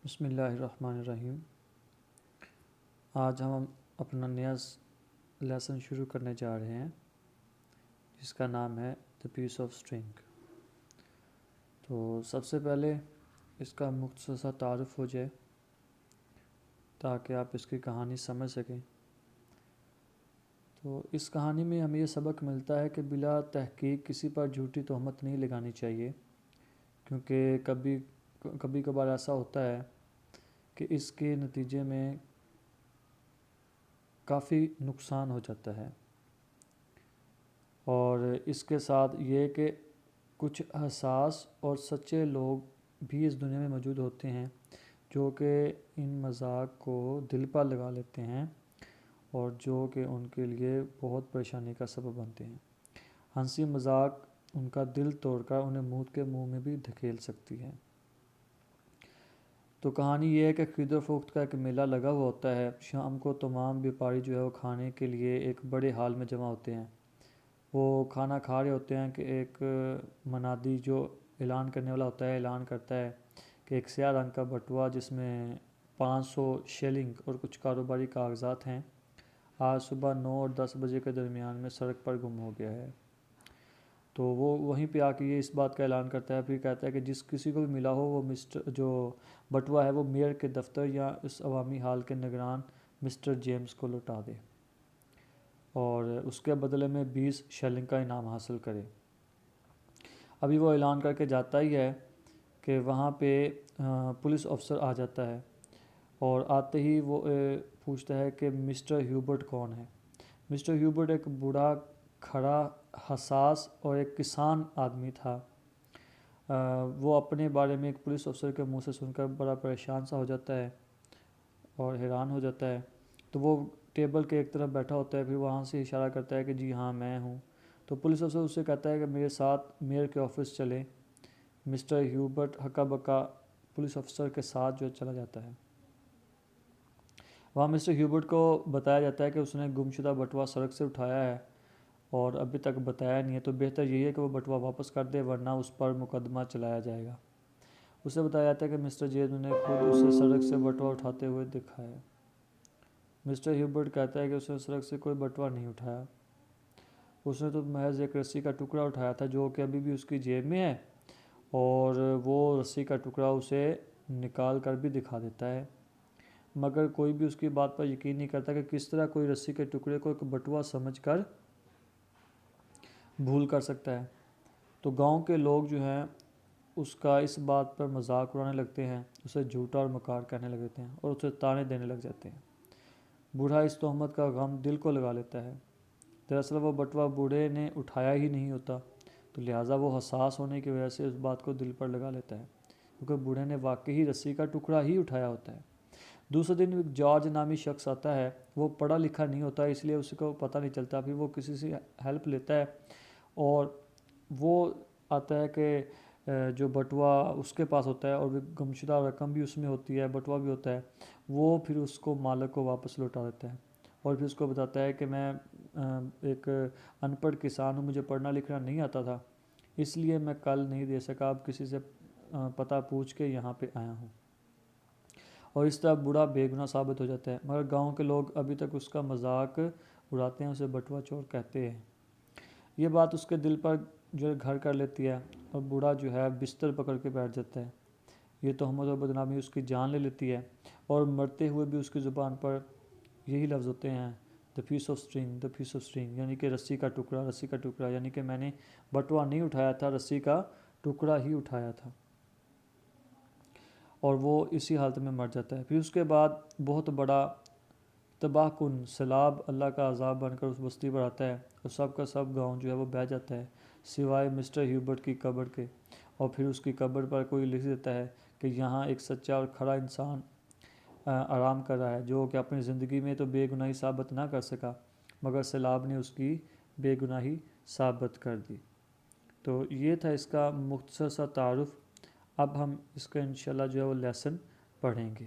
بسم اللہ الرحمن الرحیم۔ آج ہم اپنا نیا لیسن شروع کرنے جا رہے ہیں جس کا نام ہے دا پیس آف اسٹرنگ۔ تو سب سے پہلے اس کا مختصر سا تعارف ہو جائے تاکہ آپ اس کی کہانی سمجھ سکیں۔ تو اس کہانی میں ہمیں یہ سبق ملتا ہے کہ بلا تحقیق کسی پر جھوٹی تہمت نہیں لگانی چاہیے، کیونکہ کبھی کبھار ایسا ہوتا ہے کہ اس کے نتیجے میں کافی نقصان ہو جاتا ہے، اور اس کے ساتھ یہ کہ کچھ حساس اور سچے لوگ بھی اس دنیا میں موجود ہوتے ہیں جو کہ ان مذاق کو دل پر لگا لیتے ہیں اور جو کہ ان کے لیے بہت پریشانی کا سبب بنتے ہیں۔ ہنسی مذاق ان کا دل توڑ کر انہیں موت کے منہ میں بھی دھکیل سکتی ہے۔ تو کہانی یہ ہے کہ خرید و فروخت کا ایک میلہ لگا ہوا ہوتا ہے۔ شام کو تمام بیپاری جو ہے وہ کھانے کے لیے ایک بڑے ہال میں جمع ہوتے ہیں۔ وہ کھانا کھا رہے ہوتے ہیں کہ ایک منادی جو اعلان کرنے والا ہوتا ہے اعلان کرتا ہے کہ ایک سیاہ رنگ کا بٹوا جس میں 500 شیلنگ اور کچھ کاروباری کاغذات ہیں آج صبح 9 اور 10 بجے کے درمیان میں سڑک پر گم ہو گیا ہے۔ تو وہ وہیں پہ آ کے یہ اس بات کا اعلان کرتا ہے، پھر کہتا ہے کہ جس کسی کو بھی ملا ہو وہ جو بٹوا ہے وہ میئر کے دفتر یا اس عوامی ہال کے نگران مسٹر جیمز کو لوٹا دے اور اس کے بدلے میں 20 شیلنگ کا انعام حاصل کرے۔ ابھی وہ اعلان کر کے جاتا ہی ہے کہ وہاں پہ پولیس افسر آ جاتا ہے، اور آتے ہی وہ پوچھتا ہے کہ مسٹر ہیوبرٹ کون ہے۔ مسٹر ہیوبرٹ ایک بوڑھا کھڑا حساس اور ایک کسان آدمی تھا۔ وہ اپنے بارے میں ایک پولیس افسر کے منہ سے سن کر بڑا پریشان سا ہو جاتا ہے اور حیران ہو جاتا ہے۔ تو وہ ٹیبل کے ایک طرف بیٹھا ہوتا ہے، پھر وہاں سے اشارہ کرتا ہے کہ جی ہاں میں ہوں۔ تو پولیس افسر اس سے کہتا ہے کہ میرے ساتھ میئر کے آفس چلیں۔ مسٹر ہیوبرٹ ہکا بکا پولیس افسر کے ساتھ جو چلا جاتا ہے۔ وہاں مسٹر ہیوبرٹ کو بتایا جاتا ہے کہ اس نے گمشدہ بٹوا سڑک سے اٹھایا ہے اور ابھی تک بتایا نہیں ہے، تو بہتر یہی ہے کہ وہ بٹوا واپس کر دے ورنہ اس پر مقدمہ چلایا جائے گا۔ اسے بتایا جاتا ہے کہ مسٹر جیمز نے خود اسے سڑک سے بٹوا اٹھاتے ہوئے دکھا ہے۔ مسٹر ہیوبرٹ کہتا ہے کہ اس نے سڑک سے کوئی بٹوا نہیں اٹھایا، اس نے تو محض ایک رسی کا ٹکڑا اٹھایا تھا جو کہ ابھی بھی اس کی جیب میں ہے، اور وہ رسی کا ٹکڑا اسے نکال کر بھی دکھا دیتا ہے، مگر کوئی بھی اس کی بات پر یقین نہیں کرتا کہ کس طرح کوئی رسی کے ٹکڑے کو ایک بٹوا سمجھ کر بھول کر سکتا ہے۔ تو گاؤں کے لوگ جو ہیں اس کا اس بات پر مذاق اڑانے لگتے ہیں، اسے جھوٹا اور مکار کہنے لگتے ہیں اور اسے تانے دینے لگ جاتے ہیں۔ بوڑھا اس تہمت کا غم دل کو لگا لیتا ہے۔ دراصل وہ بٹوا بوڑھے نے اٹھایا ہی نہیں ہوتا، تو لہٰذا وہ حساس ہونے کی وجہ سے اس بات کو دل پر لگا لیتا ہے کیونکہ بوڑھے نے واقعی رسی کا ٹکڑا ہی اٹھایا ہوتا ہے۔ دوسرے دن جارج نامی شخص آتا ہے، وہ پڑھا لکھا نہیں ہوتا اس لیے اس کو پتہ نہیں چلتا، پھر وہ کسی سے ہیلپ لیتا ہے اور وہ آتا ہے کہ جو بٹوا اس کے پاس ہوتا ہے اور گمشدہ رقم بھی اس میں ہوتی ہے، بٹوا بھی ہوتا ہے، وہ پھر اس کو مالک کو واپس لوٹا دیتا ہے اور پھر اس کو بتاتا ہے کہ میں ایک ان پڑھ کسان ہوں، مجھے پڑھنا لکھنا نہیں آتا تھا اس لیے میں کل نہیں دے سکا، اب کسی سے پتہ پوچھ کے یہاں پہ آیا ہوں، اور اس طرح بوڑھا بے گناہ ثابت ہو جاتا ہے۔ مگر گاؤں کے لوگ ابھی تک اس کا مذاق اڑاتے ہیں، اسے بٹوا چور کہتے ہیں۔ یہ بات اس کے دل پر جو گھر کر لیتی ہے اور بوڑھا جو ہے بستر پکڑ کے بیٹھ جاتا ہے۔ یہ تہمت اور بدنامی اس کی جان لے لیتی ہے اور مرتے ہوئے بھی اس کی زبان پر یہی لفظ ہوتے ہیں، the piece of string, the piece of string، یعنی کہ رسی کا ٹکڑا، رسی کا ٹکڑا، یعنی کہ میں نے بٹوا نہیں اٹھایا تھا، رسی کا ٹکڑا ہی اٹھایا تھا، اور وہ اسی حالت میں مر جاتا ہے۔ پھر اس کے بعد بہت بڑا تباہ کن سیلاب اللہ کا عذاب بن کر اس بستی پر آتا ہے اور سب کا سب گاؤں جو ہے وہ بہہ جاتا ہے سوائے مسٹر ہیوبرٹ کی قبر کے، اور پھر اس کی قبر پر کوئی لکھ دیتا ہے کہ یہاں ایک سچا اور کھڑا انسان آرام کر رہا ہے جو کہ اپنی زندگی میں تو بے گناہی ثابت نہ کر سکا، مگر سیلاب نے اس کی بے گناہی ثابت کر دی۔ تو یہ تھا اس کا مختصر سا تعارف۔ اب ہم اس کا انشاءاللہ جو ہے وہ لیسن پڑھیں گے۔